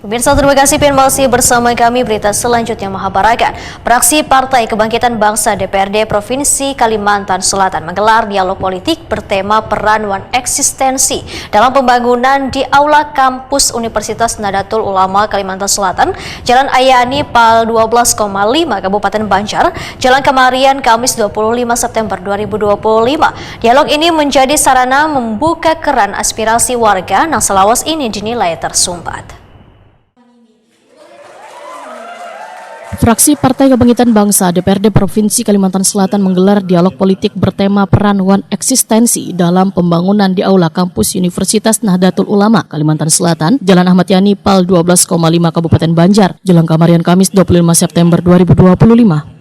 Pemirsa, terima kasih masih bersama kami. Berita selanjutnya Mahabharata. Praksi Partai Kebangkitan Bangsa DPRD Provinsi Kalimantan Selatan menggelar dialog politik bertema peran One Eksistensi dalam pembangunan di Aula Kampus Universitas Nahdlatul Ulama Kalimantan Selatan, Jalan Ayani Pal 12,5 Kabupaten Banjar, Jalan Kemarian, Kamis 25 September 2025. Dialog ini menjadi sarana membuka keran aspirasi warga yang selawas ini dinilai tersumbat. Fraksi Partai Kebangkitan Bangsa DPRD Provinsi Kalimantan Selatan menggelar dialog politik bertema peran One Eksistensi dalam pembangunan di Aula Kampus Universitas Nahdlatul Ulama Kalimantan Selatan, Jalan Ahmad Yani Pal 12,5 Kabupaten Banjar, Jalan Kemarian, Kamis 25 September 2025.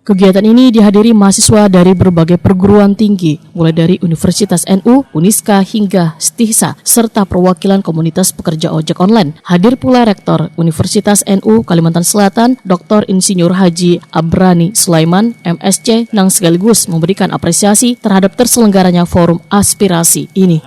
Kegiatan ini dihadiri mahasiswa dari berbagai perguruan tinggi, mulai dari Universitas NU, Uniska, hingga Stihsa, serta perwakilan komunitas pekerja ojek online. Hadir pula Rektor Universitas NU Kalimantan Selatan, Dr. Insinyur Haji Abrani Sulaiman, MSc, yang sekaligus memberikan apresiasi terhadap terselenggaranya forum aspirasi ini.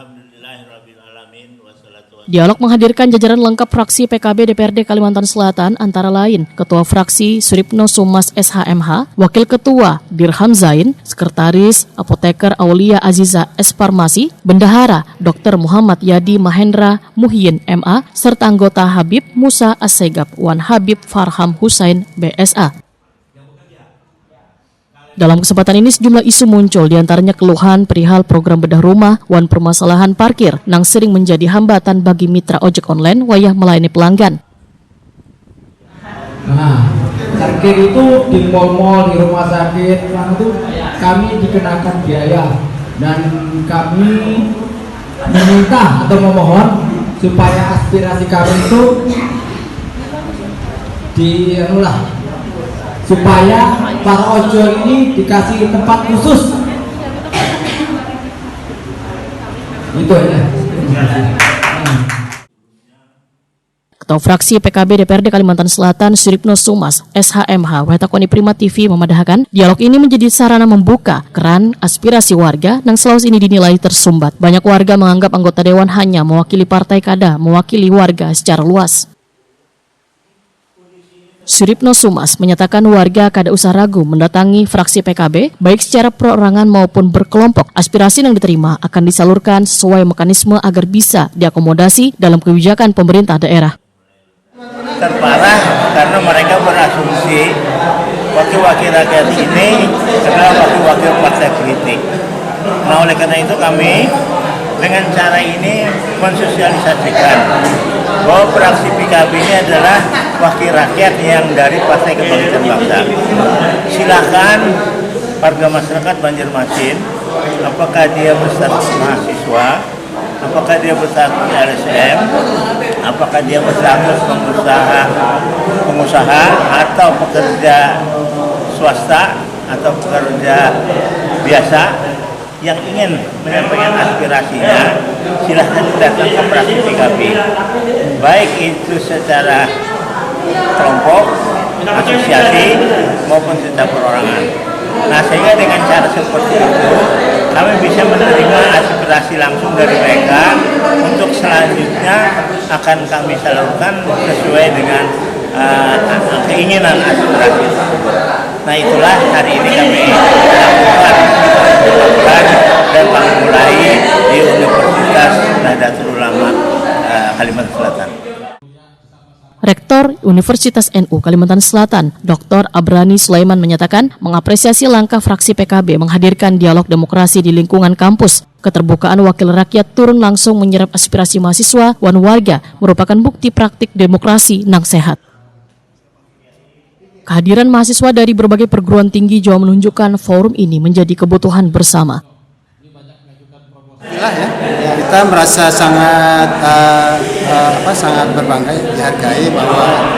Dialog menghadirkan jajaran lengkap fraksi PKB DPRD Kalimantan Selatan, antara lain Ketua Fraksi Suripno Sumas SHMH, Wakil Ketua Dirham Zain, Sekretaris Apoteker Aulia Aziza S. Farmasi, Bendahara Dr. Muhammad Yadi Mahendra Muhyin MA, serta anggota Habib Musa Assegaf Wan Habib Farham Husain BSA. Dalam kesempatan ini sejumlah isu muncul, diantaranya keluhan perihal program bedah rumah, wan permasalahan parkir, yang sering menjadi hambatan bagi mitra ojek online wayah melayani pelanggan. Nah, parkir itu di mal-mal, di rumah sakit, itu kami dikenakan biaya, dan kami meminta atau memohon supaya aspirasi kami itu supaya para ojol ini dikasih tempat khusus. Itu ya. Ketua Fraksi PKB DPRD Kalimantan Selatan Suripno Sumas SHMH Wetakoni Prima TV memadahkan dialog ini menjadi sarana membuka keran aspirasi warga yang selalu ini dinilai tersumbat. Banyak warga menganggap anggota dewan hanya mewakili partai kada, mewakili warga secara luas. Suripno Sumas menyatakan warga kada usah ragu mendatangi fraksi PKB, baik secara perorangan maupun berkelompok. Aspirasi yang diterima akan disalurkan sesuai mekanisme agar bisa diakomodasi dalam kebijakan pemerintah daerah. Terparah karena mereka berasumsi wakil-wakil rakyat ini adalah wakil-wakil partai politik. Nah, oleh karena itu kami dengan cara ini mensosialisasikan bahwa fraksi PKB ini adalah wakil rakyat yang dari Partai Kebangkitan Bangsa. Silakan warga masyarakat Banjarmasin, apakah dia berstatus mahasiswa, apakah dia berstatus LSM, apakah dia berstatus pengusaha atau pekerja swasta atau pekerja biasa yang ingin menyampaikan aspirasinya, silahkan datang ke fraksi PKB, baik itu secara kelompok, asosiasi maupun secara perorangan. Nah, sehingga dengan cara seperti itu kami bisa menerima aspirasi langsung dari mereka, untuk selanjutnya akan kami salurkan sesuai dengan keinginan aspirasi tersebut. Nah, itulah hari ini kami lakukan dan kami mulai di Universitas Nahdlatul Ulama Kalimantan Selatan. Rektor Universitas NU Kalimantan Selatan, Dr. Abrani Sulaiman menyatakan mengapresiasi langkah fraksi PKB menghadirkan dialog demokrasi di lingkungan kampus. Keterbukaan wakil rakyat turun langsung menyerap aspirasi mahasiswa wan warga merupakan bukti praktik demokrasi yang sehat. Kehadiran mahasiswa dari berbagai perguruan tinggi juga menunjukkan forum ini menjadi kebutuhan bersama. Ya, kita merasa sangat berbangga, dihargai bahwa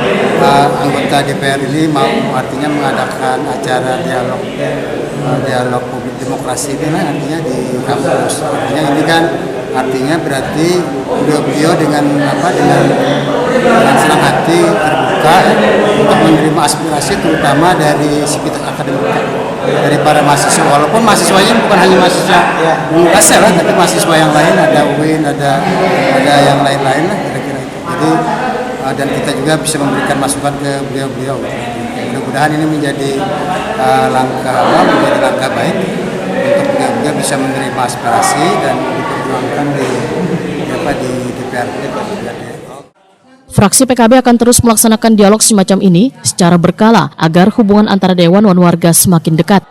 anggota DPR ini mau artinya mengadakan acara dialog publik demokrasi ini, artinya di kampus. Artinya ini kan artinya berarti beliau dengan senang hati terbuka untuk menerima aspirasi terutama dari sivitas akademik dari para mahasiswa, walaupun mahasiswanya bukan hanya mahasiswa UNKASER lah, tapi mahasiswa yang lain, ada UIN, ada yang lain-lain lah kira-kira itu. Jadi dan kita juga bisa memberikan masukan ke beliau-beliau. Mudah-mudahan ini menjadi langkah baik untuk beliau bisa menerima aspirasi dan diperjuangkan di DPRD. Fraksi PKB akan terus melaksanakan dialog semacam ini secara berkala agar hubungan antara dewan dan warga semakin dekat.